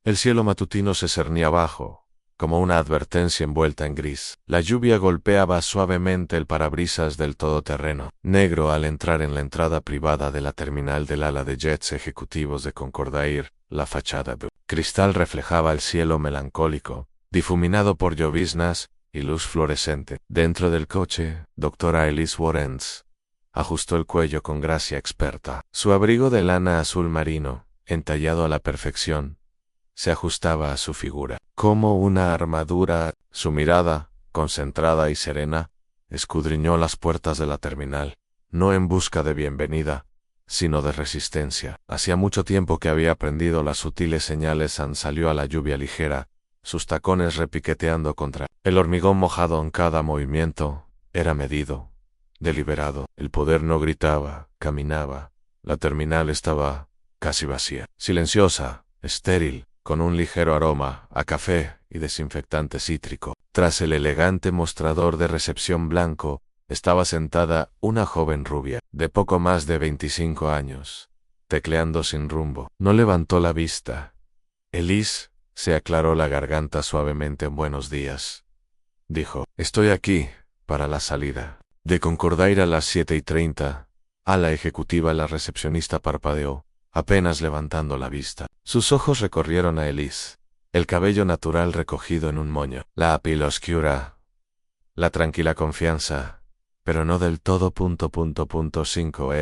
El cielo matutino se cernía abajo, como una advertencia envuelta en gris. La lluvia golpeaba suavemente el parabrisas del todoterreno negro al entrar en la entrada privada de la terminal del ala de jets ejecutivos de Concordair. La fachada de cristal reflejaba el cielo melancólico, difuminado por lloviznas y luz fluorescente. Dentro del coche, doctora Elise Warrens ajustó el cuello con gracia experta. Su abrigo de lana azul marino, entallado a la perfección, se ajustaba a su figura. Como una armadura, su mirada, concentrada y serena, escudriñó las puertas de la terminal, no en busca de bienvenida, sino de resistencia. Hacía mucho tiempo que había aprendido las sutiles señales. Salió a la lluvia ligera, sus tacones repiqueteando contra el hormigón mojado en cada movimiento. Era medido, deliberado. El poder no gritaba, caminaba. La terminal estaba casi vacía, silenciosa, estéril, con un ligero aroma a café y desinfectante cítrico. Tras el elegante mostrador de recepción blanco, estaba sentada una joven rubia, de poco más de 25 años, tecleando sin rumbo. No levantó la vista. Elise se aclaró la garganta suavemente. Buenos días, dijo. Estoy aquí, para la salida de Concordair a las 7:30. A la ejecutiva. La recepcionista parpadeó, apenas levantando la vista. Sus ojos recorrieron a Elise, el cabello natural recogido en un moño, la piel oscura, la tranquila confianza, pero no del todo. 5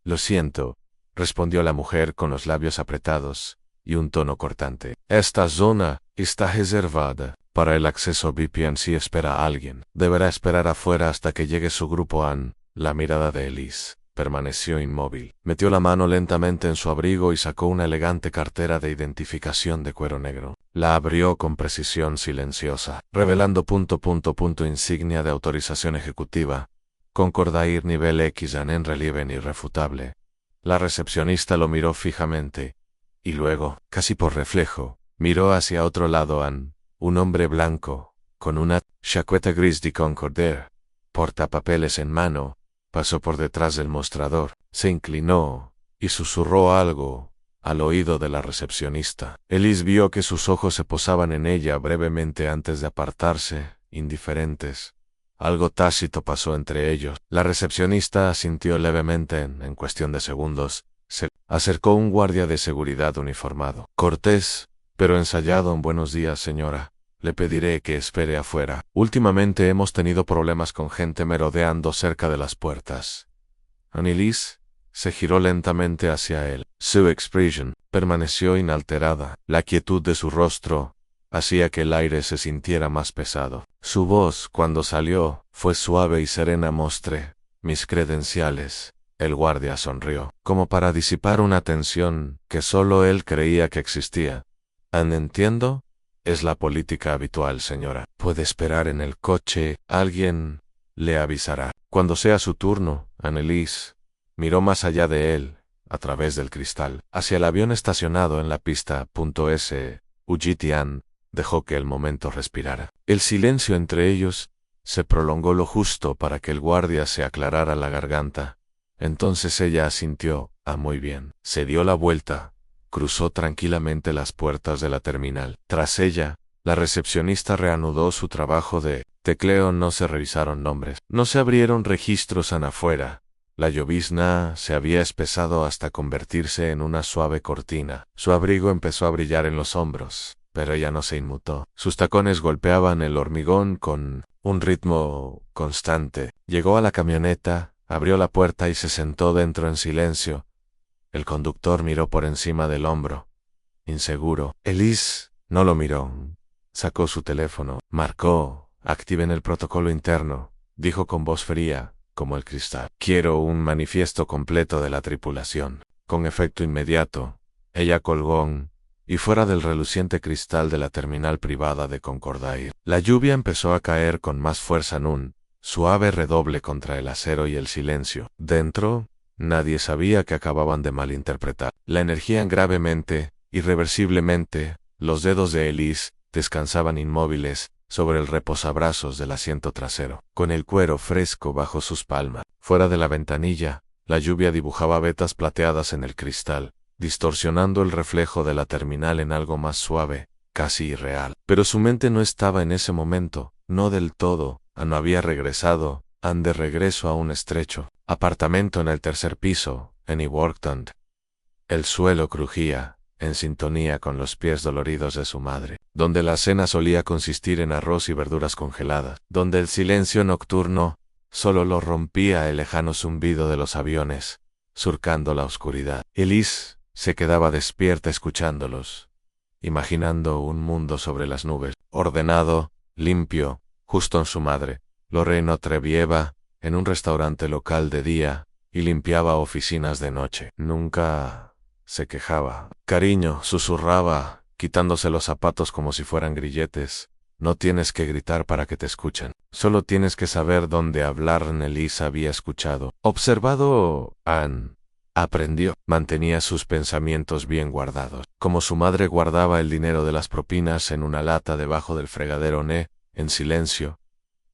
Lo siento, respondió la mujer con los labios apretados y un tono cortante. Esta zona está reservada para el acceso VIP. Si espera a alguien, deberá esperar afuera hasta que llegue su grupo. La mirada de Elise permaneció inmóvil. Metió la mano lentamente en su abrigo y sacó una elegante cartera de identificación de cuero negro. La abrió con precisión silenciosa, revelando insignia de autorización ejecutiva. Concordair nivel X en relieve irrefutable. La recepcionista lo miró fijamente, y luego, casi por reflejo, miró hacia otro lado. Un hombre blanco, con una chaqueta gris de Concordair, portapapeles en mano, pasó por detrás del mostrador, se inclinó y susurró algo al oído de la recepcionista. Elise vio que sus ojos se posaban en ella brevemente antes de apartarse, indiferentes. Algo tácito pasó entre ellos. La recepcionista asintió levemente. En cuestión de segundos, se acercó un guardia de seguridad uniformado. Cortés, pero ensayado. Buenos días, señora. Le pediré que espere afuera. Últimamente hemos tenido problemas con gente merodeando cerca de las puertas. Elise se giró lentamente hacia él. Su expresión permaneció inalterada. La quietud de su rostro hacía que el aire se sintiera más pesado. Su voz, cuando salió, fue suave y serena. Mostré mis credenciales. El guardia sonrió, como para disipar una tensión que solo él creía que existía. Entiendo. Es la política habitual, señora. Puede esperar en el coche. Alguien le avisará cuando sea su turno. Elise miró más allá de él, a través del cristal, hacia el avión estacionado en la pista. Ujitian dejó que el momento respirara. El silencio entre ellos se prolongó lo justo para que el guardia se aclarara la garganta. Entonces ella asintió. Muy bien. Se dio la vuelta. Cruzó tranquilamente las puertas de la terminal. Tras ella, la recepcionista reanudó su trabajo de tecleo. No se revisaron nombres. No se abrieron registros afuera. La llovizna se había espesado hasta convertirse en una suave cortina. Su abrigo empezó a brillar en los hombros, pero ella no se inmutó. Sus tacones golpeaban el hormigón con un ritmo constante. Llegó a la camioneta, abrió la puerta y se sentó dentro en silencio. El conductor miró por encima del hombro, inseguro. Elise no lo miró. Sacó su teléfono, marcó. Activen el protocolo interno, dijo con voz fría, como el cristal. Quiero un manifiesto completo de la tripulación. Con efecto inmediato, ella colgó y fuera del reluciente cristal de la terminal privada de Concordair. La lluvia empezó a caer con más fuerza en un suave redoble contra el acero y el silencio. Dentro, nadie sabía que acababan de malinterpretar. La energía gravemente, irreversiblemente. Los dedos de Elise descansaban inmóviles sobre el reposabrazos del asiento trasero, con el cuero fresco bajo sus palmas. Fuera de la ventanilla, la lluvia dibujaba vetas plateadas en el cristal, distorsionando el reflejo de la terminal en algo más suave, casi irreal. Pero su mente no estaba en ese momento, no del todo. No había regresado, de regreso a un estrecho apartamento en el tercer piso, en Eworkton. El suelo crujía, en sintonía con los pies doloridos de su madre, donde la cena solía consistir en arroz y verduras congeladas, donde el silencio nocturno solo lo rompía el lejano zumbido de los aviones, surcando la oscuridad. Elise se quedaba despierta escuchándolos, imaginando un mundo sobre las nubes, ordenado, limpio, justo en su madre. Lorraine Trevieva, en un restaurante local de día, y limpiaba oficinas de noche. Nunca se quejaba. Cariño, susurraba, quitándose los zapatos como si fueran grilletes. No tienes que gritar para que te escuchen. Solo tienes que saber dónde hablar. Elise había escuchado. Observado, aprendió. Mantenía sus pensamientos bien guardados. Como su madre guardaba el dinero de las propinas en una lata debajo del fregadero, en silencio,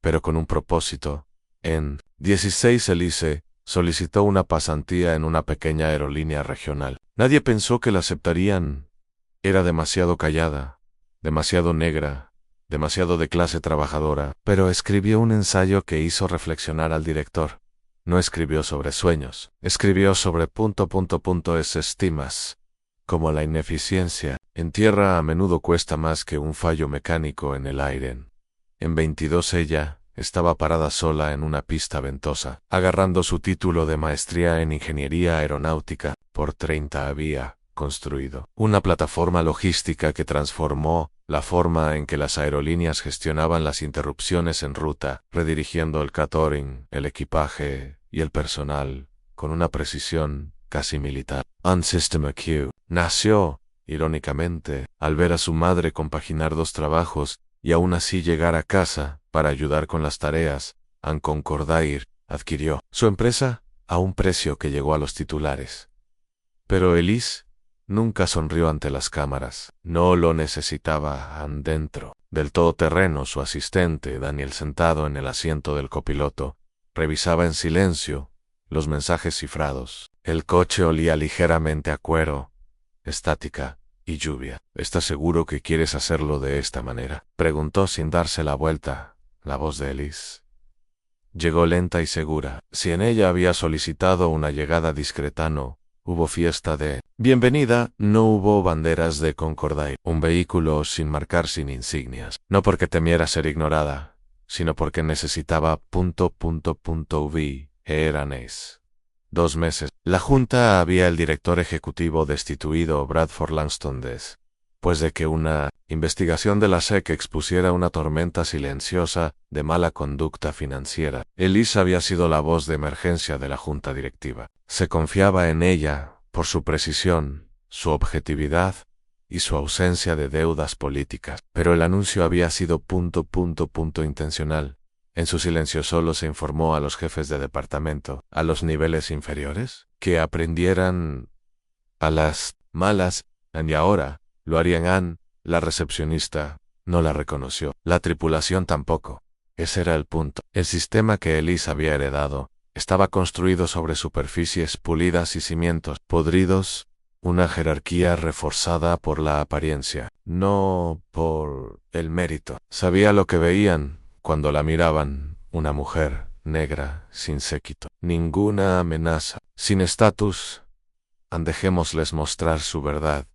pero con un propósito. En 16 Elise solicitó una pasantía en una pequeña aerolínea regional. Nadie pensó que la aceptarían. Era demasiado callada, demasiado negra, demasiado de clase trabajadora, pero escribió un ensayo que hizo reflexionar al director. No escribió sobre sueños, escribió sobre estimas, como la ineficiencia. En tierra a menudo cuesta más que un fallo mecánico en el aire. En 22 ella estaba parada sola en una pista ventosa, agarrando su título de maestría en ingeniería aeronáutica. Por 30 había construido una plataforma logística que transformó la forma en que las aerolíneas gestionaban las interrupciones en ruta, redirigiendo el catering, el equipaje y el personal con una precisión casi militar. System Q nació, irónicamente, al ver a su madre compaginar dos trabajos y aún así llegar a casa para ayudar con las tareas. Concordair adquirió su empresa a un precio que llegó a los titulares. Pero Elise nunca sonrió ante las cámaras. No lo necesitaba. Dentro del todoterreno, su asistente, Daniel, sentado en el asiento del copiloto, revisaba en silencio los mensajes cifrados. El coche olía ligeramente a cuero, estática y lluvia. ¿Estás seguro que quieres hacerlo de esta manera?, preguntó sin darse la vuelta. La voz de Elise llegó lenta y segura. Si en ella había solicitado una llegada discreta, no hubo fiesta de bienvenida, no hubo banderas de Concordair, un vehículo sin marcar, sin insignias. No porque temiera ser ignorada, sino porque necesitaba ... Eran 2 meses. La junta había el director ejecutivo destituido, Bradford Langston, después de que una investigación de la SEC expusiera una tormenta silenciosa de mala conducta financiera. Elise había sido la voz de emergencia de la junta directiva. Se confiaba en ella por su precisión, su objetividad y su ausencia de deudas políticas. Pero el anuncio había sido ... intencional. En su silencio solo se informó a los jefes de departamento, a los niveles inferiores, que aprendieran a las malas, y ahora lo harían. La recepcionista no la reconoció, la tripulación tampoco. Ese era el punto. El sistema que Elise había heredado estaba construido sobre superficies pulidas y cimientos podridos, una jerarquía reforzada por la apariencia, no por el mérito. Sabía lo que veían cuando la miraban: una mujer negra, sin séquito, ninguna amenaza, sin estatus. Dejémosles mostrar su verdad,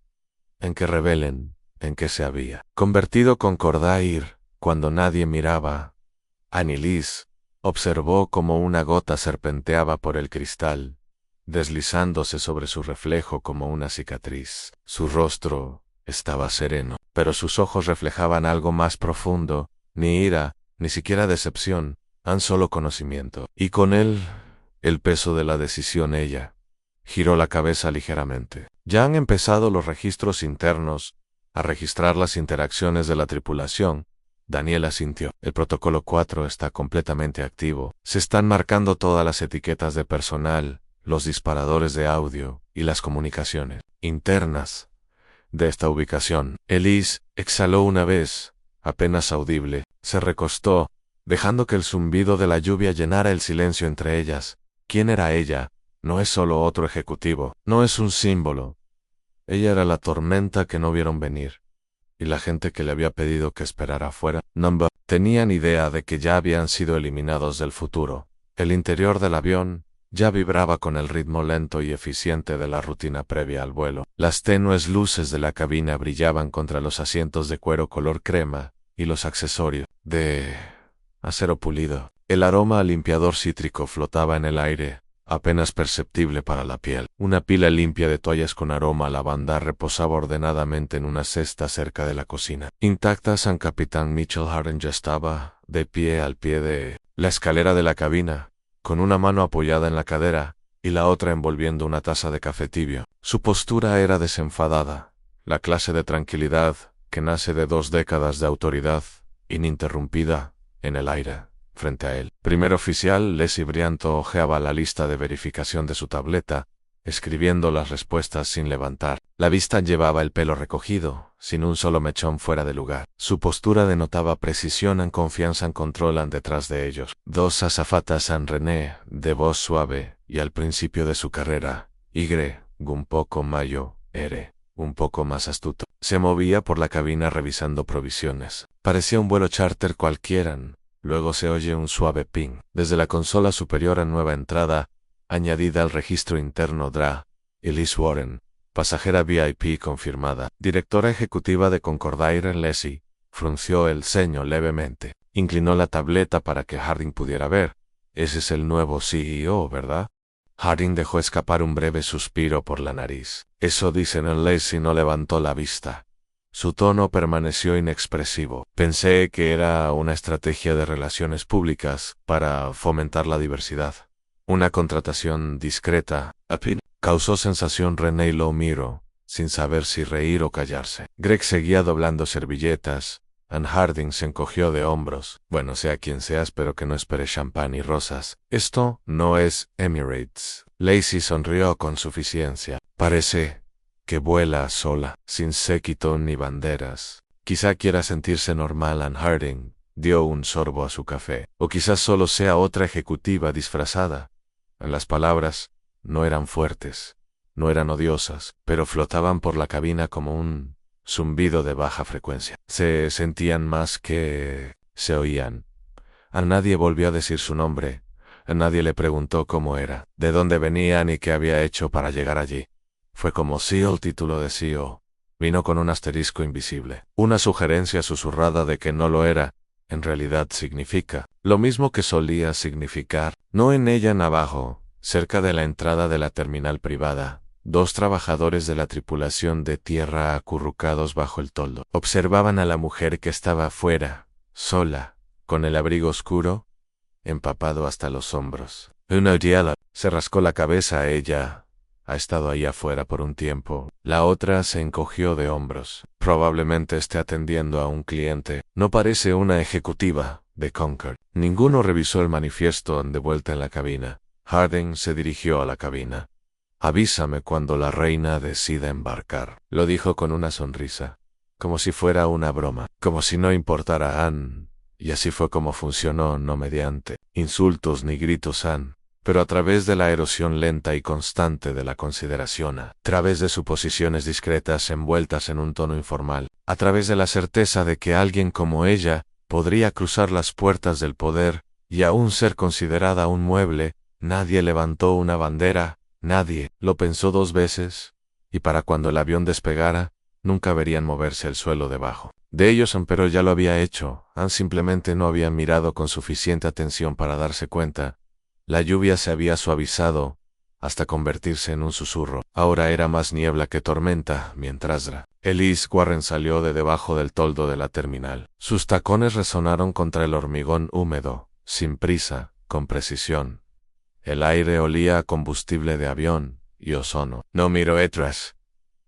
en que revelen en qué se había convertido Concordair cuando nadie miraba. Elise observó cómo una gota serpenteaba por el cristal, deslizándose sobre su reflejo como una cicatriz. Su rostro estaba sereno, pero sus ojos reflejaban algo más profundo, ni ira, ni siquiera decepción, solo conocimiento. Y con él, el peso de la decisión. Ella giró la cabeza ligeramente. Ya han empezado los registros internos a registrar las interacciones de la tripulación. Daniel asintió. El protocolo 4 está completamente activo. Se están marcando todas las etiquetas de personal, los disparadores de audio y las comunicaciones internas de esta ubicación. Elise exhaló una vez, apenas audible. Se recostó, dejando que el zumbido de la lluvia llenara el silencio entre ellas. ¿Quién era ella? No es solo otro ejecutivo, no es un símbolo, Ella era la tormenta que no vieron venir. Y la gente que le había pedido que esperara afuera, tenían idea de que ya habían sido eliminados del futuro. El interior del avión ya vibraba con el ritmo lento y eficiente de la rutina previa al vuelo. Las tenues luces de la cabina brillaban contra los asientos de cuero color crema y los accesorios de acero pulido. El aroma a limpiador cítrico flotaba en el aire, apenas perceptible para la piel. Una pila limpia de toallas con aroma a lavanda reposaba ordenadamente en una cesta cerca de la cocina. Intacta, San Capitán Mitchell Harding ya estaba de pie al pie de la escalera de la cabina, con una mano apoyada en la cadera y la otra envolviendo una taza de café tibio. Su postura era desenfadada, la clase de tranquilidad que nace de 2 décadas de autoridad ininterrumpida en el aire. Frente a él, primer oficial Leslie Brianto hojeaba la lista de verificación de su tableta, escribiendo las respuestas sin levantar. La vista llevaba el pelo recogido, sin un solo mechón fuera de lugar. Su postura denotaba precisión y confianza en controlan detrás de ellos. 2 azafatas San René, de voz suave, y al principio de su carrera, un poco mayo, un poco más astuto. Se movía por la cabina revisando provisiones. Parecía un vuelo charter cualquiera. Luego se oye un suave ping. Desde la consola superior a nueva entrada, añadida al registro interno DRA, Elise Warren, pasajera VIP confirmada, directora ejecutiva de Concordair en Leslie, frunció el ceño levemente. Inclinó la tableta para que Harding pudiera ver. Ese es el nuevo CEO, ¿verdad? Harding dejó escapar un breve suspiro por la nariz. Eso dicen en Leslie. No levantó la vista. Su tono permaneció inexpresivo. Pensé que era una estrategia de relaciones públicas para fomentar la diversidad. Una contratación discreta. Causó sensación. René lo miró, sin saber si reír o callarse. Greg seguía doblando servilletas. Harding se encogió de hombros. Bueno, sea quien sea, espero que no espere champán y rosas. Esto no es Emirates. Lacey sonrió con suficiencia. Parece que vuela sola, sin séquito ni banderas. Quizá quiera sentirse normal. Harding dio un sorbo a su café. O quizás solo sea otra ejecutiva disfrazada. Las palabras no eran fuertes, no eran odiosas, pero flotaban por la cabina como un zumbido de baja frecuencia. Se sentían más que se oían. A nadie volvió a decir su nombre. A nadie le preguntó cómo era, de dónde venía ni qué había hecho para llegar allí. Fue como si el título de CEO vino con un asterisco invisible. Una sugerencia susurrada de que no lo era, en realidad significa lo mismo que solía significar. No en ella en abajo, cerca de la entrada de la terminal privada, 2 trabajadores de la tripulación de tierra acurrucados bajo el toldo observaban a la mujer que estaba afuera, sola, con el abrigo oscuro, empapado hasta los hombros. Una diala se rascó la cabeza. Ella ha estado ahí afuera por un tiempo. La otra se encogió de hombros. Probablemente esté atendiendo a un cliente. No parece una ejecutiva de Concord. Ninguno revisó el manifiesto de vuelta en la cabina. Harding se dirigió a la cabina. Avísame cuando la reina decida embarcar. Lo dijo con una sonrisa, como si fuera una broma, como si no importara a Anne. Y así fue como funcionó, no mediante insultos ni gritos Anne, pero a través de la erosión lenta y constante de la consideración, a través de suposiciones discretas envueltas en un tono informal, a través de la certeza de que alguien como ella podría cruzar las puertas del poder y aún ser considerada un mueble. Nadie levantó una bandera, nadie lo pensó 2 veces, y para cuando el avión despegara, nunca verían moverse el suelo debajo de ellos. Pero ya lo había hecho. Simplemente no habían mirado con suficiente atención para darse cuenta. La lluvia se había suavizado hasta convertirse en un susurro. Ahora era más niebla que tormenta, mientras Elise Warren salió de debajo del toldo de la terminal. Sus tacones resonaron contra el hormigón húmedo, sin prisa, con precisión. El aire olía a combustible de avión y ozono. No miró atrás.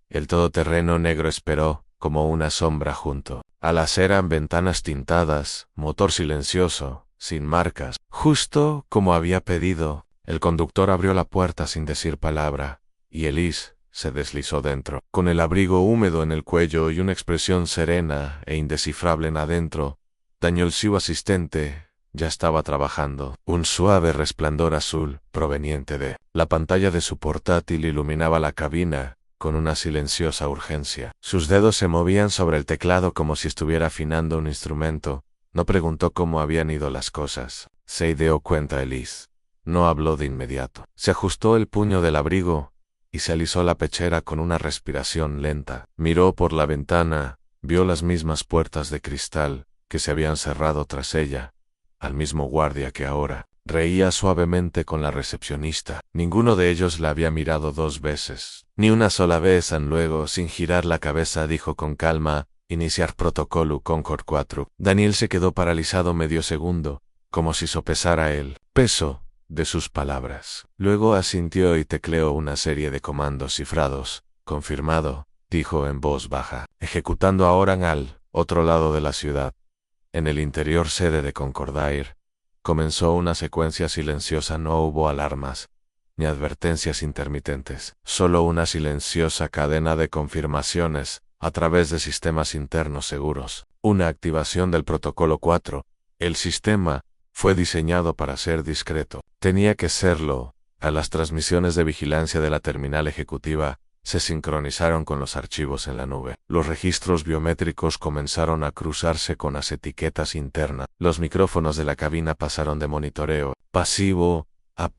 El todoterreno negro esperó, como una sombra junto a la acera. En ventanas tintadas, motor silencioso, sin marcas. Justo como había pedido, el conductor abrió la puerta sin decir palabra, y Elise se deslizó dentro. Con el abrigo húmedo en el cuello y una expresión serena e indescifrable en adentro, Daniel, su asistente, ya estaba trabajando. Un suave resplandor azul, proveniente de la pantalla de su portátil, iluminaba la cabina, con una silenciosa urgencia. Sus dedos se movían sobre el teclado como si estuviera afinando un instrumento. No preguntó cómo habían ido las cosas. Se dio cuenta Elise. No habló de inmediato. Se ajustó el puño del abrigo y se alisó la pechera con una respiración lenta. Miró por la ventana, vio las mismas puertas de cristal que se habían cerrado tras ella, al mismo guardia que ahora reía suavemente con la recepcionista. Ninguno de ellos la había mirado 2 veces. Ni una sola vez. Luego, sin girar la cabeza, dijo con calma: iniciar protocolo Concord 4. Daniel se quedó paralizado medio segundo, como si sopesara el peso de sus palabras. Luego asintió y tecleó una serie de comandos cifrados. Confirmado, dijo en voz baja. Ejecutando ahora al otro lado de la ciudad. En el interior sede de Concordair, comenzó una secuencia silenciosa. No hubo alarmas, ni advertencias intermitentes. Solo una silenciosa cadena de confirmaciones a través de sistemas internos seguros. Una activación del protocolo 4. El sistema fue diseñado para ser discreto. Tenía que serlo. A las transmisiones de vigilancia de la terminal ejecutiva se sincronizaron con los archivos en la nube. Los registros biométricos comenzaron a cruzarse con las etiquetas internas. Los micrófonos de la cabina pasaron de monitoreo pasivo a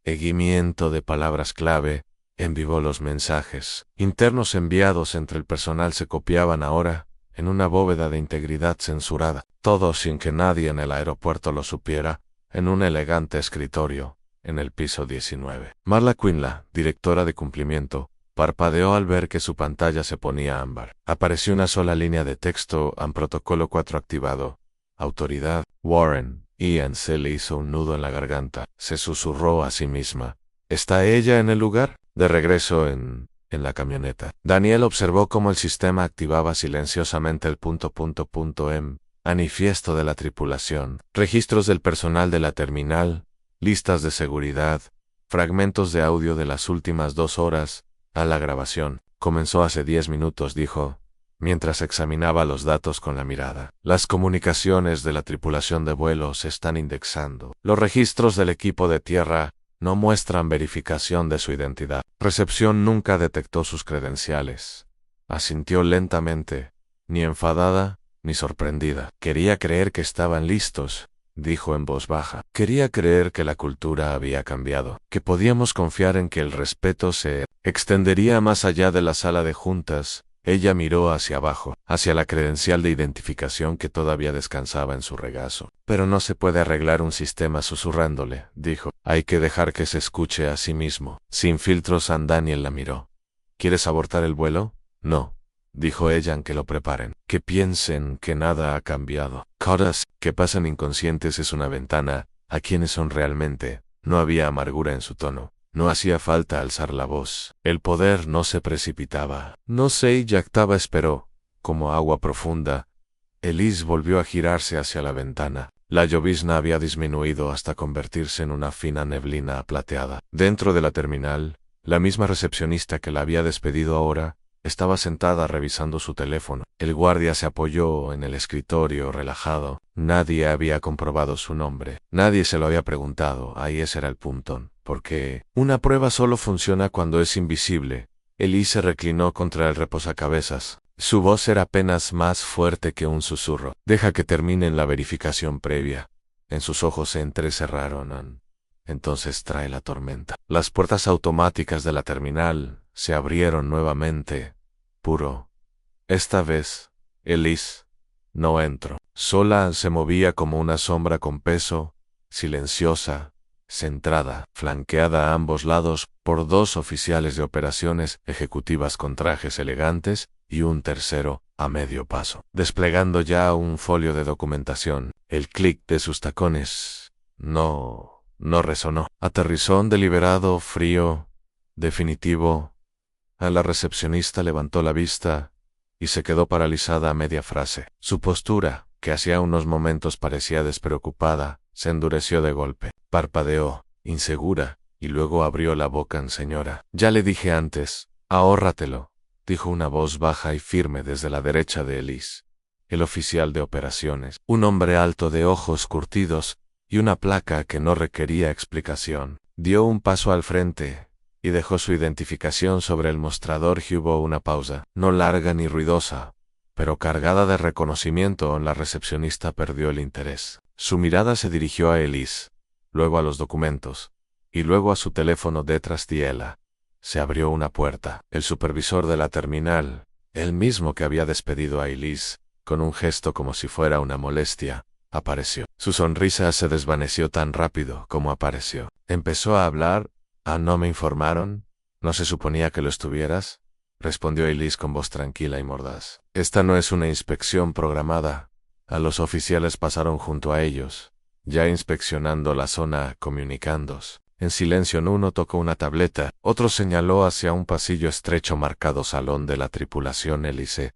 seguimiento de palabras clave. En vivo los mensajes internos enviados entre el personal se copiaban ahora en una bóveda de integridad censurada. Todo sin que nadie en el aeropuerto lo supiera, en un elegante escritorio en el piso 19. Marla Quinlan, directora de cumplimiento, parpadeó al ver que su pantalla se ponía ámbar. Apareció una sola línea de texto: protocolo 4 activado. Autoridad, Warren. Ian se le hizo un nudo en la garganta. Se susurró a sí misma: ¿está ella en el lugar? De regreso en la camioneta, Daniel observó cómo el sistema activaba silenciosamente el manifiesto de la tripulación, registros del personal de la terminal, listas de seguridad, fragmentos de audio de las últimas 2 horas. A la grabación. Comenzó hace 10 minutos, dijo, mientras examinaba los datos con la mirada. Las comunicaciones de la tripulación de vuelo se están indexando. Los registros del equipo de tierra no muestran verificación de su identidad. Recepción nunca detectó sus credenciales. Asintió lentamente, ni enfadada, ni sorprendida. Quería creer que estaban listos, dijo en voz baja. Quería creer que la cultura había cambiado, que podíamos confiar en que el respeto se extendería más allá de la sala de juntas. Ella miró hacia abajo, hacia la credencial de identificación que todavía descansaba en su regazo. Pero no se puede arreglar un sistema susurrándole, dijo. Hay que dejar que se escuche a sí mismo. Sin filtros. Daniel la miró. ¿Quieres abortar el vuelo? No, dijo ella, en que lo preparen. Que piensen que nada ha cambiado. Codas, que pasan inconscientes es una ventana a quienes son realmente. No había amargura en su tono. No hacía falta alzar la voz. El poder no se precipitaba. No se yactaba. Esperó, como agua profunda. Elise volvió a girarse hacia la ventana. La llovizna había disminuido hasta convertirse en una fina neblina plateada. Dentro de la terminal, la misma recepcionista que la había despedido ahora estaba sentada revisando su teléfono. El guardia se apoyó en el escritorio relajado. Nadie había comprobado su nombre. Nadie se lo había preguntado. Ahí ese era el punto. Porque una prueba solo funciona cuando es invisible. Elise se reclinó contra el reposacabezas. Su voz era apenas más fuerte que un susurro. Deja que terminen la verificación previa. En sus ojos se entrecerraron. Entonces trae la tormenta. Las puertas automáticas de la terminal se abrieron nuevamente. Puro. Esta vez, Elise no entró. Sola se movía como una sombra con peso, silenciosa, centrada, flanqueada a ambos lados por 2 oficiales de operaciones ejecutivas con trajes elegantes y un tercero a medio paso, desplegando ya un folio de documentación. El clic de sus tacones no resonó. Aterrizó deliberado, frío, definitivo. A la recepcionista levantó la vista y se quedó paralizada a media frase. Su postura, que hacía unos momentos parecía despreocupada, se endureció de golpe. Parpadeó, insegura, y luego abrió la boca. Señora, ya le dije antes, ahórratelo, dijo una voz baja y firme desde la derecha de Elise. El oficial de operaciones, un hombre alto de ojos curtidos y una placa que no requería explicación, dio un paso al frente y dejó su identificación sobre el mostrador y hubo una pausa, no larga ni ruidosa, pero cargada de reconocimiento. La recepcionista perdió el interés. Su mirada se dirigió a Elise, luego a los documentos, y luego a su teléfono detrás de ella. Se abrió una puerta. El supervisor de la terminal, el mismo que había despedido a Elise, con un gesto como si fuera una molestia, apareció. Su sonrisa se desvaneció tan rápido como apareció. Empezó a hablar. ¿No me informaron? ¿No se suponía que lo estuvieras? Respondió Elise con voz tranquila y mordaz. Esta no es una inspección programada. Los oficiales pasaron junto a ellos, ya inspeccionando la zona, comunicándos. En silencio uno tocó una tableta, otro señaló hacia un pasillo estrecho marcado salón de la tripulación. Elise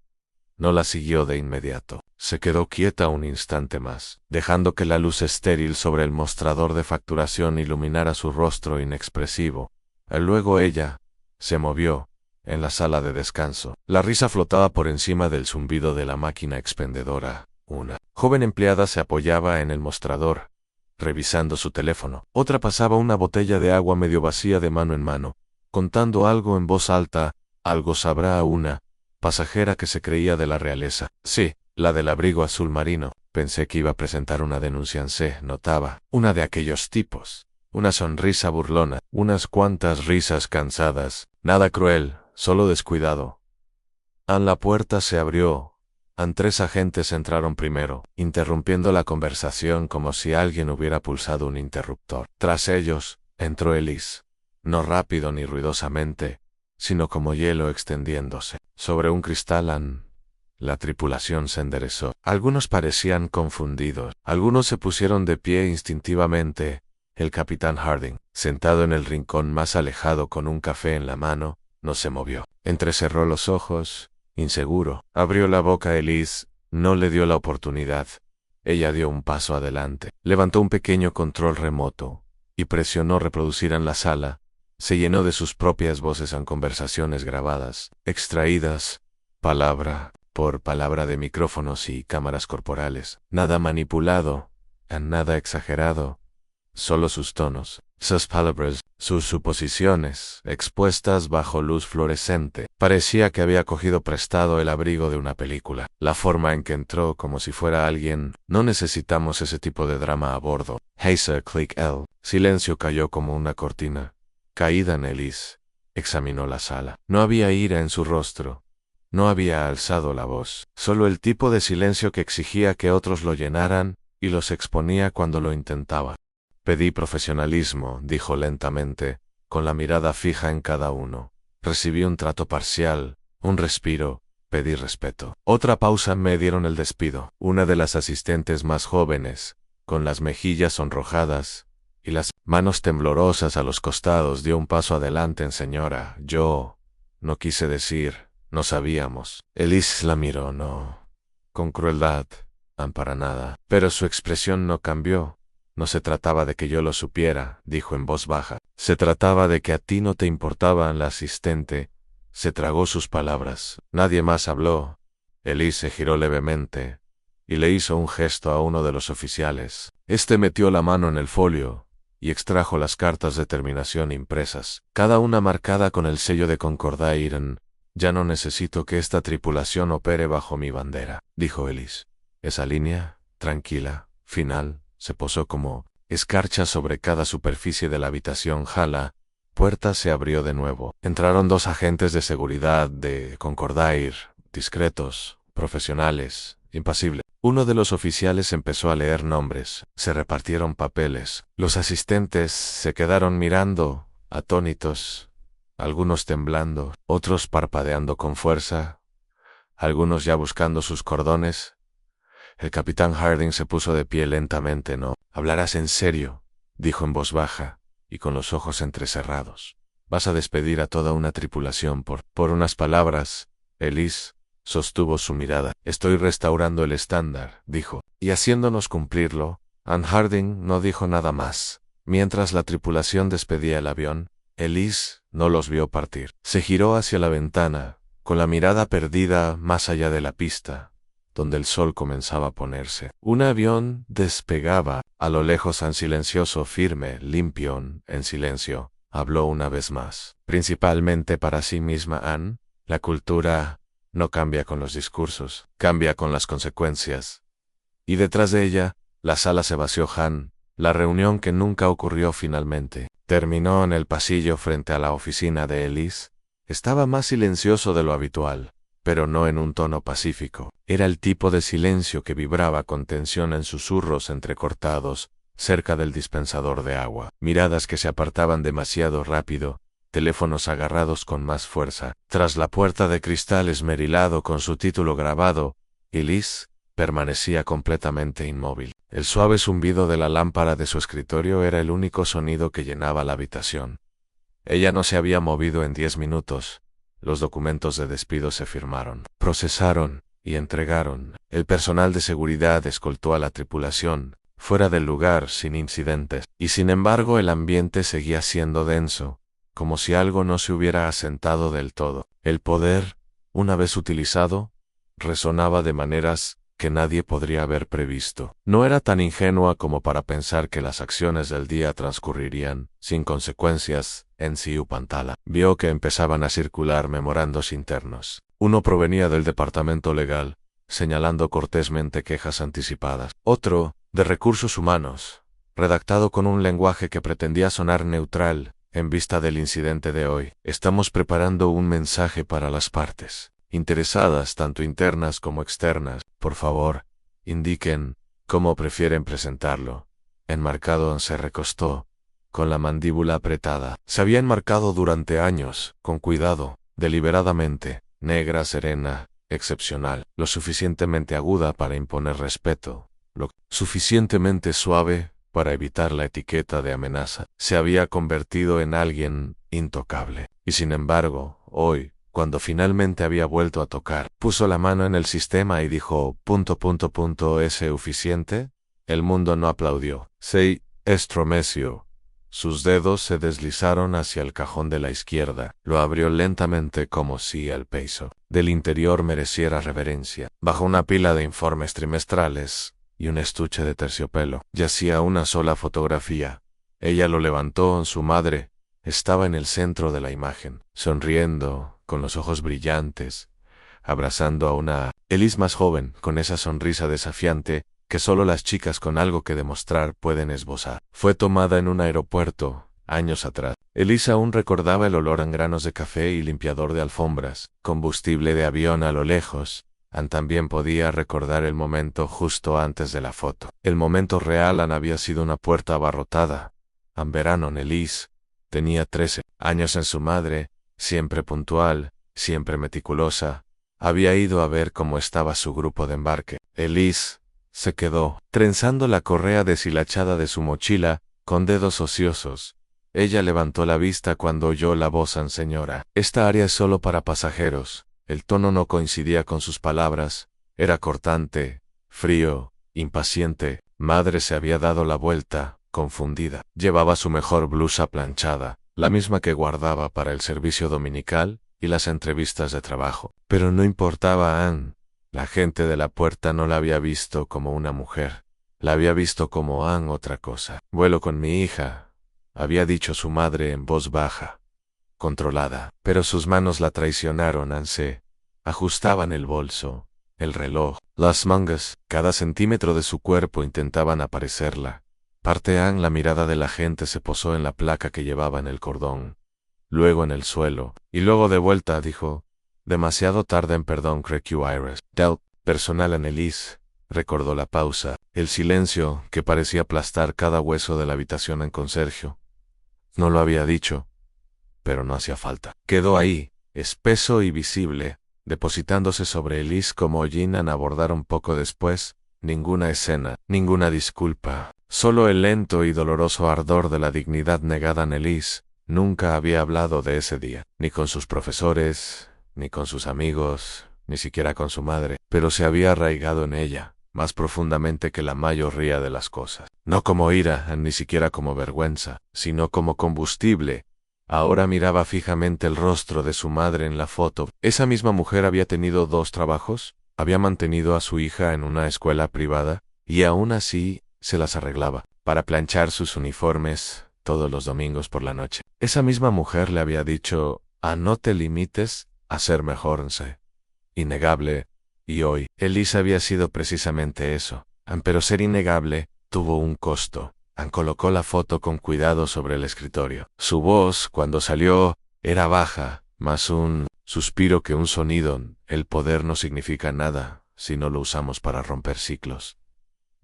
no la siguió de inmediato. Se quedó quieta un instante más, dejando que la luz estéril sobre el mostrador de facturación iluminara su rostro inexpresivo. Luego ella se movió en la sala de descanso. La risa flotaba por encima del zumbido de la máquina expendedora. Una joven empleada se apoyaba en el mostrador, revisando su teléfono. Otra pasaba una botella de agua medio vacía de mano en mano, contando algo en voz alta. Algo sabrá a una pasajera que se creía de la realeza. Sí, la del abrigo azul marino. Pensé que iba a presentar una denuncia. Se notaba una de aquellos tipos. Una sonrisa burlona, unas cuantas risas cansadas. Nada cruel, solo descuidado. La puerta se abrió. Tres agentes entraron primero, interrumpiendo la conversación como si alguien hubiera pulsado un interruptor. Tras ellos, entró Elise. No rápido ni ruidosamente, sino como hielo extendiéndose. Sobre un cristal. La tripulación se enderezó. Algunos parecían confundidos. Algunos se pusieron de pie instintivamente. El capitán Harding, sentado en el rincón más alejado con un café en la mano, no se movió. Entrecerró los ojos, inseguro. Abrió la boca. Elise no le dio la oportunidad. Ella dio un paso adelante. Levantó un pequeño control remoto y presionó reproducir en la sala. Se llenó de sus propias voces en conversaciones grabadas, extraídas, palabra por palabra de micrófonos y cámaras corporales. Nada manipulado, nada exagerado. Solo sus tonos, sus palabras, sus suposiciones, expuestas bajo luz fluorescente. Parecía que había cogido prestado el abrigo de una película. La forma en que entró, como si fuera alguien. No necesitamos ese tipo de drama a bordo. Hazer click L. Silencio cayó como una cortina. Caída en Elise. Examinó la sala. No había ira en su rostro. No había alzado la voz. Solo el tipo de silencio que exigía que otros lo llenaran y los exponía cuando lo intentaba. Pedí profesionalismo, dijo lentamente, con la mirada fija en cada uno. Recibí un trato parcial, un respiro, pedí respeto. Otra pausa. Me dieron el despido. Una de las asistentes más jóvenes, con las mejillas sonrojadas y las manos temblorosas a los costados, dio un paso adelante. Señora, yo no quise decir, no sabíamos. Elise la miró, no con crueldad, para nada. Pero su expresión no cambió. No se trataba de que yo lo supiera, dijo en voz baja. Se trataba de que a ti no te importaba. La asistente se tragó sus palabras. Nadie más habló. Elise se giró levemente y le hizo un gesto a uno de los oficiales. Este metió la mano en el folio y extrajo las cartas de terminación impresas, cada una marcada con el sello de Concordair. Ya no necesito que esta tripulación opere bajo mi bandera, dijo Elise. Esa línea, tranquila, final, se posó como escarcha sobre cada superficie de la habitación. La puerta se abrió de nuevo. Entraron dos agentes de seguridad de Concordair, discretos, profesionales, impasibles. Uno de los oficiales empezó a leer nombres. Se repartieron papeles. Los asistentes se quedaron mirando, atónitos, algunos temblando, otros parpadeando con fuerza, algunos ya buscando sus cordones. El capitán Harding se puso de pie lentamente. No hablarás en serio, dijo en voz baja y con los ojos entrecerrados. Vas a despedir a toda una tripulación por unas palabras. Elise sostuvo su mirada. Estoy restaurando el estándar, dijo, y haciéndonos cumplirlo. Harding no dijo nada más. Mientras la tripulación despedía el avión, Elise no los vio partir. Se giró hacia la ventana, con la mirada perdida más allá de la pista, donde el sol comenzaba a ponerse. Un avión despegaba, a lo lejos, silencioso, firme, limpio, en silencio. habló una vez más. Principalmente para sí misma Anne, la cultura no cambia con los discursos, cambia con las consecuencias. Y detrás de ella, la sala se vació. La reunión que nunca ocurrió finalmente terminó en el pasillo frente a la oficina de Elise. Estaba más silencioso de lo habitual, pero no en un tono pacífico. Era el tipo de silencio que vibraba con tensión en susurros entrecortados, cerca del dispensador de agua. Miradas que se apartaban demasiado rápido, teléfonos agarrados con más fuerza. Tras la puerta de cristal esmerilado con su título grabado, Elise permanecía completamente inmóvil. El suave zumbido de la lámpara de su escritorio era el único sonido que llenaba la habitación. Ella no se había movido en 10 minutos. Los documentos de despido se firmaron, procesaron y entregaron. El personal de seguridad escoltó a la tripulación fuera del lugar sin incidentes. Y sin embargo el ambiente seguía siendo denso, como si algo no se hubiera asentado del todo. El poder, una vez utilizado, resonaba de maneras que nadie podría haber previsto. No era tan ingenua como para pensar que las acciones del día transcurrirían sin consecuencias en Pantala. Vio que empezaban a circular memorandos internos. Uno provenía del departamento legal, señalando cortésmente quejas anticipadas. Otro, de recursos humanos, redactado con un lenguaje que pretendía sonar neutral en vista del incidente de hoy. Estamos preparando un mensaje para las partes interesadas, tanto internas como externas. Por favor, indiquen cómo prefieren presentarlo. Enmarcado se recostó, con la mandíbula apretada. Se había enmarcado durante años, con cuidado, deliberadamente, negra, serena, excepcional, lo suficientemente aguda para imponer respeto, lo suficientemente suave para evitar la etiqueta de amenaza. Se había convertido en alguien intocable. Y sin embargo, hoy, cuando finalmente había vuelto a tocar, puso la mano en el sistema y dijo, ¿es suficiente? El mundo no aplaudió. Se estremeció. Sus dedos se deslizaron hacia el cajón de la izquierda. Lo abrió lentamente como si el peso del interior mereciera reverencia. Bajo una pila de informes trimestrales y un estuche de terciopelo, yacía una sola fotografía. Ella lo levantó. Su madre estaba en el centro de la imagen, sonriendo, con los ojos brillantes, abrazando a una Elise más joven, con esa sonrisa desafiante que solo las chicas con algo que demostrar pueden esbozar. Fue tomada en un aeropuerto, años atrás. Elise aún recordaba el olor a granos de café y limpiador de alfombras, combustible de avión a lo lejos. Anne también podía recordar el momento justo antes de la foto. El momento real había sido una puerta abarrotada. En verano, Elise tenía 13 años. En su madre, siempre puntual, siempre meticulosa, había ido a ver cómo estaba su grupo de embarque. Elise se quedó, trenzando la correa deshilachada de su mochila, con dedos ociosos. Ella levantó la vista cuando oyó la voz en señora. Esta área es solo para pasajeros. El tono no coincidía con sus palabras. Era cortante, frío, impaciente. Madre se había dado la vuelta, confundida. Llevaba su mejor blusa planchada, la misma que guardaba para el servicio dominical y las entrevistas de trabajo. Pero no importaba a Anne. La gente de la puerta no la había visto como una mujer. La había visto como Anne otra cosa. Vuelo con mi hija, había dicho su madre en voz baja, controlada. Pero sus manos la traicionaron. Anne se ajustaban el bolso, el reloj, las mangas. Cada centímetro de su cuerpo intentaban aparecerla. Parte Anne. La mirada de la gente se posó en la placa que llevaba en el cordón, luego en el suelo, y luego de vuelta. Dijo, demasiado tarde en perdón, creció Iris. Del personal en Elise, recordó la pausa, el silencio que parecía aplastar cada hueso de la habitación en conserje. No lo había dicho, pero no hacía falta. Quedó ahí, espeso y visible, depositándose sobre Elise como hollín. Abordaron poco después. Ninguna escena, ninguna disculpa, solo el lento y doloroso ardor de la dignidad negada en Elise. Nunca había hablado de ese día, ni con sus profesores, ni con sus amigos, ni siquiera con su madre, pero se había arraigado en ella, más profundamente que la mayoría de las cosas. No como ira, ni siquiera como vergüenza, sino como combustible. Ahora miraba fijamente el rostro de su madre en la foto. Esa misma mujer había tenido 2 trabajos, había mantenido a su hija en una escuela privada, y aún así se las arreglaba para planchar sus uniformes, todos los domingos por la noche. Esa misma mujer le había dicho, no te limites a ser mejor, innegable, y hoy, Elise había sido precisamente eso. Pero ser innegable tuvo un costo. Colocó la foto con cuidado sobre el escritorio. Su voz, cuando salió, era baja, más un suspiro que un sonido. El poder no significa nada si no lo usamos para romper ciclos.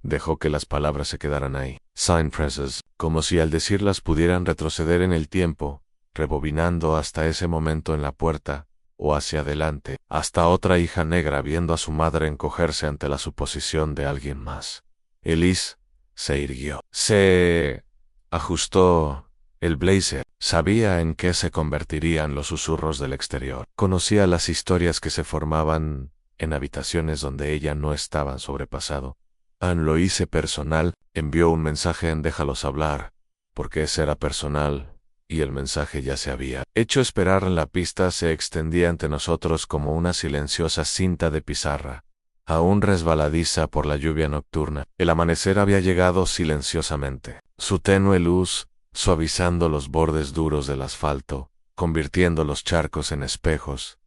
Dejó que las palabras se quedaran ahí. Sign presses, como si al decirlas pudieran retroceder en el tiempo, rebobinando hasta ese momento en la puerta, o hacia adelante, hasta otra hija negra viendo a su madre encogerse ante la suposición de alguien más. Elise se irguió. Se ajustó el blazer. Sabía en qué se convertirían los susurros del exterior. Conocía las historias que se formaban en habitaciones donde ella no estaba sobrepasado. Lo hice personal, envió un mensaje en déjalos hablar, porque ese era personal, y el mensaje ya se había hecho esperar en la pista. Se extendía ante nosotros como una silenciosa cinta de pizarra, aún resbaladiza por la lluvia nocturna. El amanecer había llegado silenciosamente, su tenue luz suavizando los bordes duros del asfalto, convirtiendo los charcos en espejos,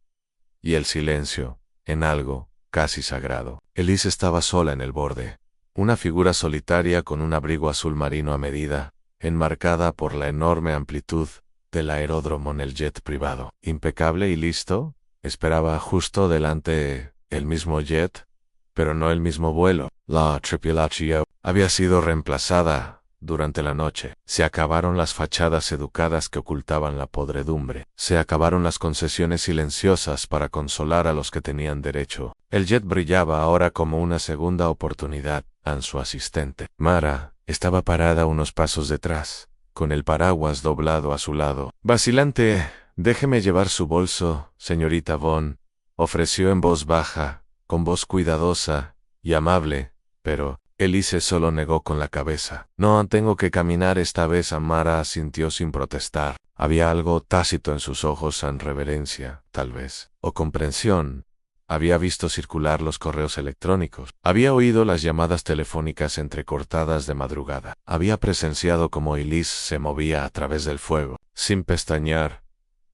y el silencio en algo casi sagrado. Elise estaba sola en el borde, una figura solitaria con un abrigo azul marino a medida, enmarcada por la enorme amplitud del aeródromo en el jet privado. Impecable y listo, esperaba justo delante el mismo jet, pero no el mismo vuelo. La tripulación había sido reemplazada durante la noche. Se acabaron las fachadas educadas que ocultaban la podredumbre. Se acabaron las concesiones silenciosas para consolar a los que tenían derecho. El jet brillaba ahora como una segunda oportunidad. Su asistente, Mara, estaba parada unos pasos detrás, con el paraguas doblado a su lado. Vacilante, déjeme llevar su bolso, señorita Vaughn, ofreció en voz baja, con voz cuidadosa y amable, pero Elise solo negó con la cabeza. No tengo que caminar esta vez. Mara asintió sin protestar. Había algo tácito en sus ojos, en reverencia, tal vez, o comprensión. Había visto circular los correos electrónicos. Había oído las llamadas telefónicas entrecortadas de madrugada. Había presenciado cómo Elise se movía a través del fuego, sin pestañear,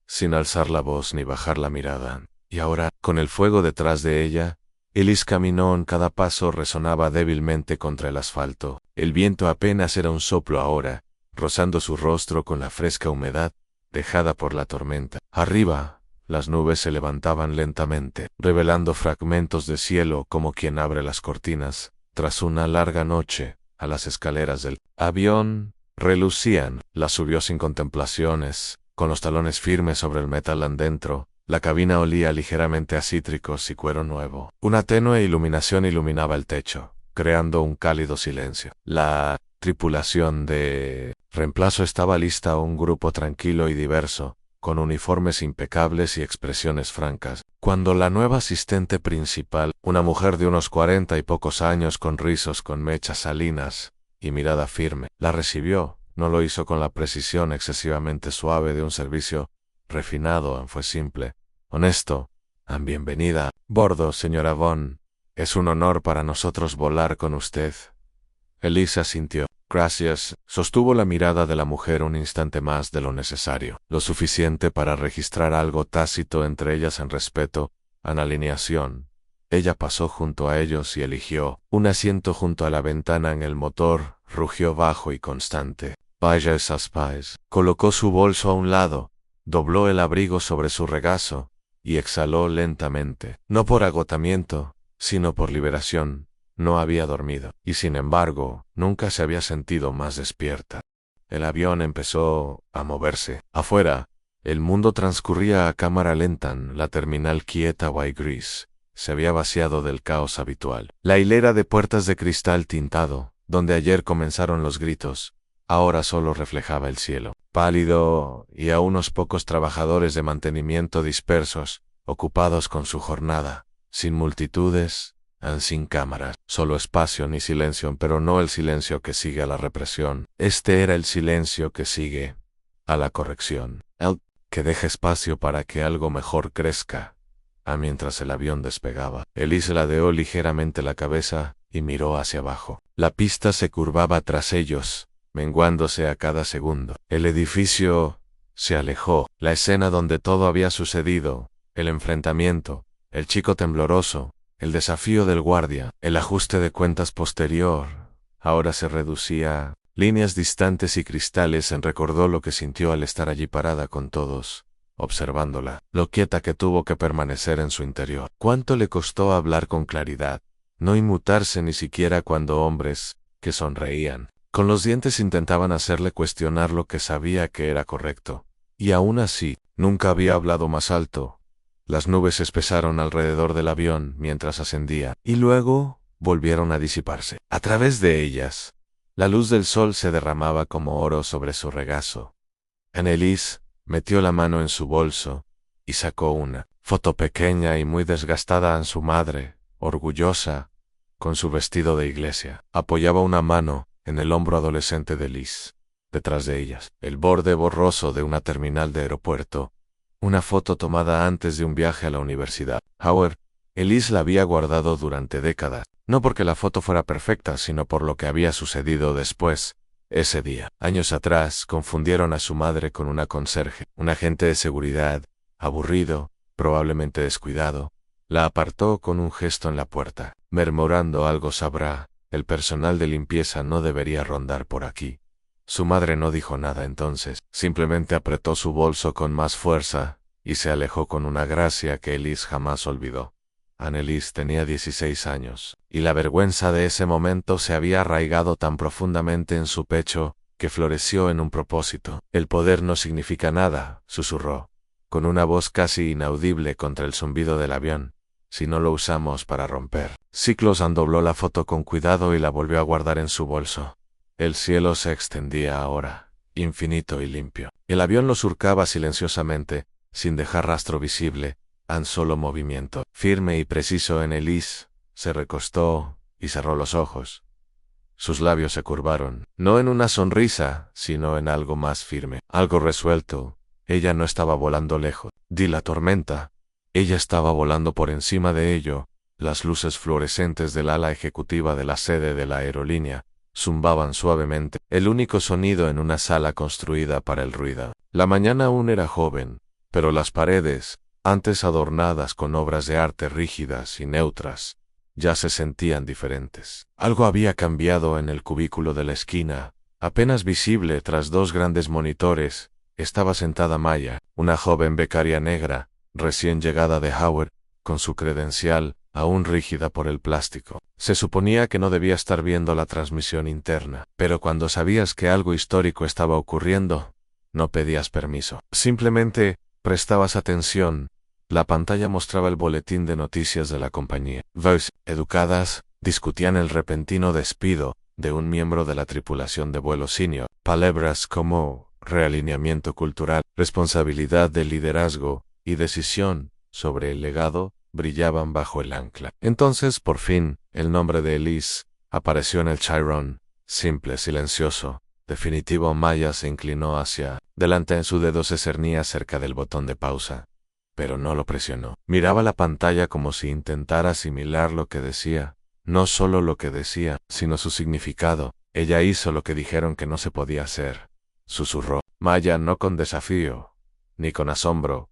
sin alzar la voz ni bajar la mirada. Y ahora, con el fuego detrás de ella, Elise caminó. En cada paso resonaba débilmente contra el asfalto. El viento apenas era un soplo ahora, rozando su rostro con la fresca humedad dejada por la tormenta. Arriba, las nubes se levantaban lentamente, revelando fragmentos de cielo como quien abre las cortinas. Tras una larga noche, a las escaleras del avión relucían. Las subió sin contemplaciones, con los talones firmes sobre el metal adentro. La cabina olía ligeramente a cítricos y cuero nuevo. Una tenue iluminación iluminaba el techo, creando un cálido silencio. La tripulación de reemplazo estaba lista, un grupo tranquilo y diverso, con uniformes impecables y expresiones francas. Cuando la nueva asistente principal, una mujer de unos 40 y pocos años con rizos con mechas salinas y mirada firme, la recibió, no lo hizo con la precisión excesivamente suave de un servicio refinado. Fue simple, honesto. Bienvenida a bordo, señora Vaughn. Es un honor para nosotros volar con usted. Elise asintió. Gracias. Sostuvo la mirada de la mujer un instante más de lo necesario, lo suficiente para registrar algo tácito entre ellas en respeto, en alineación. Ella pasó junto a ellos y eligió un asiento junto a la ventana. En el motor rugió bajo y constante. Vaya esas pies. Colocó su bolso a un lado, dobló el abrigo sobre su regazo y exhaló lentamente, no por agotamiento, sino por liberación. No había dormido, y sin embargo, nunca se había sentido más despierta. El avión empezó a moverse. Afuera, el mundo transcurría a cámara lenta. La terminal quieta y gris se había vaciado del caos habitual. La hilera de puertas de cristal tintado, donde ayer comenzaron los gritos, ahora solo reflejaba el cielo, pálido, y a unos pocos trabajadores de mantenimiento dispersos, ocupados con su jornada, sin multitudes, sin cámaras, solo espacio ni silencio, pero no el silencio que sigue a la represión. Este era el silencio que sigue a la corrección, el que deja espacio para que algo mejor crezca. Mientras el avión despegaba, Elise ladeó ligeramente la cabeza y miró hacia abajo. La pista se curvaba tras ellos, menguándose a cada segundo. El edificio se alejó. La escena donde todo había sucedido, el enfrentamiento, el chico tembloroso, el desafío del guardia, el ajuste de cuentas posterior, ahora se reducía a líneas distantes y cristales. Recordó lo que sintió al estar allí parada con todos, observándola, lo quieta que tuvo que permanecer en su interior. Cuánto le costó hablar con claridad, no inmutarse ni siquiera cuando hombres, que sonreían, con los dientes intentaban hacerle cuestionar lo que sabía que era correcto. Y aún así, nunca había hablado más alto. Las nubes se espesaron alrededor del avión mientras ascendía, y luego volvieron a disiparse. A través de ellas, la luz del sol se derramaba como oro sobre su regazo. Anneliese metió la mano en su bolso y sacó una foto pequeña y muy desgastada de su madre, orgullosa, con su vestido de iglesia. Apoyaba una mano en el hombro adolescente de Liz. Detrás de ellas, el borde borroso de una terminal de aeropuerto. Una foto tomada antes de un viaje a la universidad. Howard, Elise la había guardado durante décadas, no porque la foto fuera perfecta, sino por lo que había sucedido después. Ese día, años atrás, confundieron a su madre con una conserje. Un agente de seguridad, aburrido, probablemente descuidado, la apartó con un gesto en la puerta, murmurando algo sabrá, el personal de limpieza no debería rondar por aquí. Su madre no dijo nada entonces, simplemente apretó su bolso con más fuerza y se alejó con una gracia que Elise jamás olvidó. Anneliese tenía 16 años, y la vergüenza de ese momento se había arraigado tan profundamente en su pecho que floreció en un propósito. El poder no significa nada, susurró, con una voz casi inaudible contra el zumbido del avión, si no lo usamos para romper. Siklos dobló la foto con cuidado y la volvió a guardar en su bolso. El cielo se extendía ahora, infinito y limpio. El avión lo surcaba silenciosamente, sin dejar rastro visible, tan solo movimiento. Firme y preciso en Elise, se recostó y cerró los ojos. Sus labios se curvaron, no en una sonrisa, sino en algo más firme, algo resuelto. Ella no estaba volando lejos de la tormenta. Ella estaba volando por encima de ello. Las luces fluorescentes del ala ejecutiva de la sede de la aerolínea zumbaban suavemente, el único sonido en una sala construida para el ruido. La mañana aún era joven, pero las paredes, antes adornadas con obras de arte rígidas y neutras, ya se sentían diferentes. Algo había cambiado en el cubículo de la esquina. Apenas visible tras dos grandes monitores, estaba sentada Maya, una joven becaria negra, recién llegada de Howard, con su credencial aún rígida por el plástico. Se suponía que no debía estar viendo la transmisión interna, pero cuando sabías que algo histórico estaba ocurriendo, no pedías permiso. Simplemente prestabas atención. La pantalla mostraba el boletín de noticias de la compañía. Voces educadas discutían el repentino despido de un miembro de la tripulación de vuelo senior. Palabras como realineamiento cultural, responsabilidad de liderazgo y decisión sobre el legado brillaban bajo el ancla. Entonces, por fin, el nombre de Elise apareció en el chirón, simple, silencioso, definitivo. Maya se inclinó hacia delante, en su dedo se cernía cerca del botón de pausa, pero no lo presionó. Miraba la pantalla como si intentara asimilar lo que decía, no solo lo que decía, sino su significado. Ella hizo lo que dijeron que no se podía hacer, susurró. Maya, no con desafío, ni con asombro,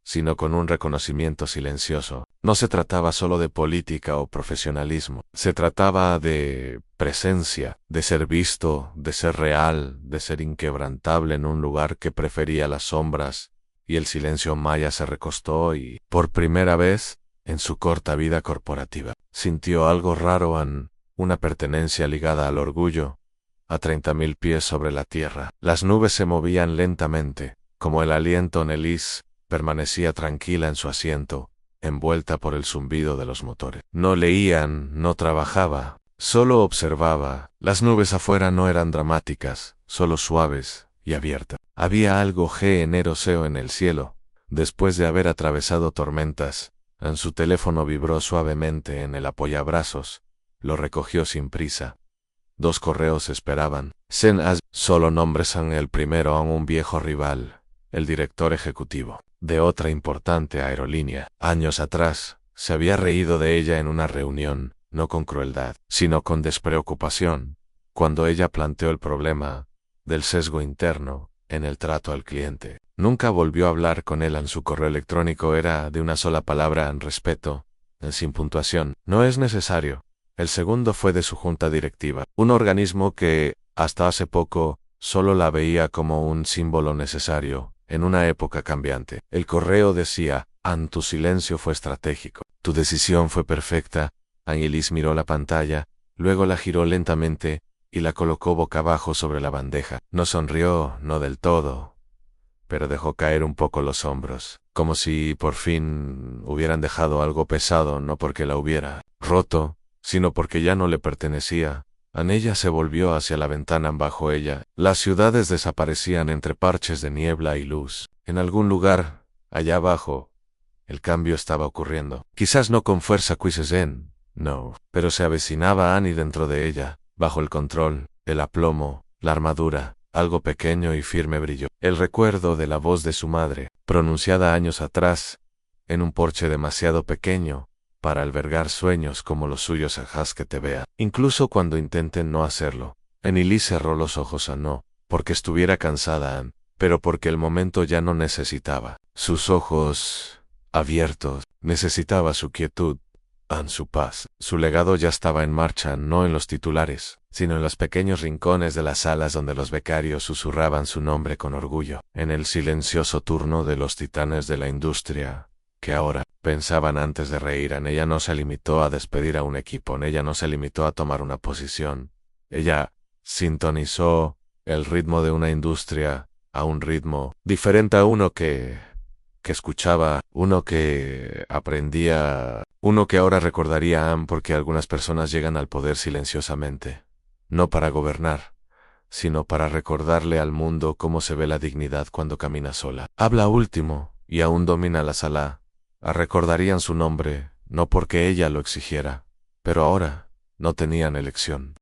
sino con un reconocimiento silencioso. No se trataba solo de política o profesionalismo, se trataba de presencia, de ser visto, de ser real, de ser inquebrantable en un lugar que prefería las sombras y el silencio. Maya se recostó y, por primera vez en su corta vida corporativa, sintió algo raro, una pertenencia ligada al orgullo, a 30.000 pies sobre la tierra. Las nubes se movían lentamente, como el aliento. Elise permanecía tranquila en su asiento, envuelta por el zumbido de los motores. No leían, no trabajaba, solo observaba. Las nubes afuera no eran dramáticas, solo suaves y abiertas. Había algo generoso en el cielo. Después de haber atravesado tormentas, en su teléfono vibró suavemente en el apoyabrazos. Lo recogió sin prisa. 2 correos esperaban. Solo nombres. El primero a un viejo rival, el director ejecutivo de otra importante aerolínea. Años atrás, se había reído de ella en una reunión, no con crueldad, sino con despreocupación. cuando ella planteó el problema del sesgo interno en el trato al cliente. Nunca volvió a hablar con él. En su correo electrónico era de una sola palabra: en respeto, sin puntuación. No es necesario. El segundo fue de su junta directiva, un organismo que, hasta hace poco, solo la veía como un símbolo necesario en una época cambiante. El correo decía: Anne, tu silencio fue estratégico. Tu decisión fue perfecta. Angelis miró la pantalla, luego la giró lentamente y la colocó boca abajo sobre la bandeja. No sonrió, no del todo, pero dejó caer un poco los hombros, como si por fin hubieran dejado algo pesado, no porque la hubiera roto, sino porque ya no le pertenecía. Ella se volvió hacia la ventana bajo ella. Las ciudades desaparecían entre parches de niebla y luz. En algún lugar, allá abajo, el cambio estaba ocurriendo. Quizás no con fuerza cuisesen, no, pero se avecinaba Annie dentro de ella, bajo el control, el aplomo, la armadura. Algo pequeño y firme brilló. El recuerdo de la voz de su madre, pronunciada años atrás, en un porche demasiado pequeño para albergar sueños como los suyos. Haz que te vea, incluso cuando intenten no hacerlo. Anneli cerró los ojos no porque estuviera cansada Anne, pero porque el momento ya no necesitaba sus ojos abiertos, necesitaba su quietud, Anne, su paz. Su legado ya estaba en marcha, no en los titulares, sino en los pequeños rincones de las salas donde los becarios susurraban su nombre con orgullo, en el silencioso turno de los titanes de la industria, que ahora pensaban antes de reír. Ella no se limitó a despedir a un equipo, ella no se limitó a tomar una posición. Ella sintonizó el ritmo de una industria a un ritmo diferente, a uno que escuchaba, uno que aprendía, uno que ahora recordaría a Anne, porque algunas personas llegan al poder silenciosamente, no para gobernar, sino para recordarle al mundo cómo se ve la dignidad cuando camina sola. Habla último y aún domina la sala. Recordarían su nombre, no porque ella lo exigiera, pero ahora no tenían elección.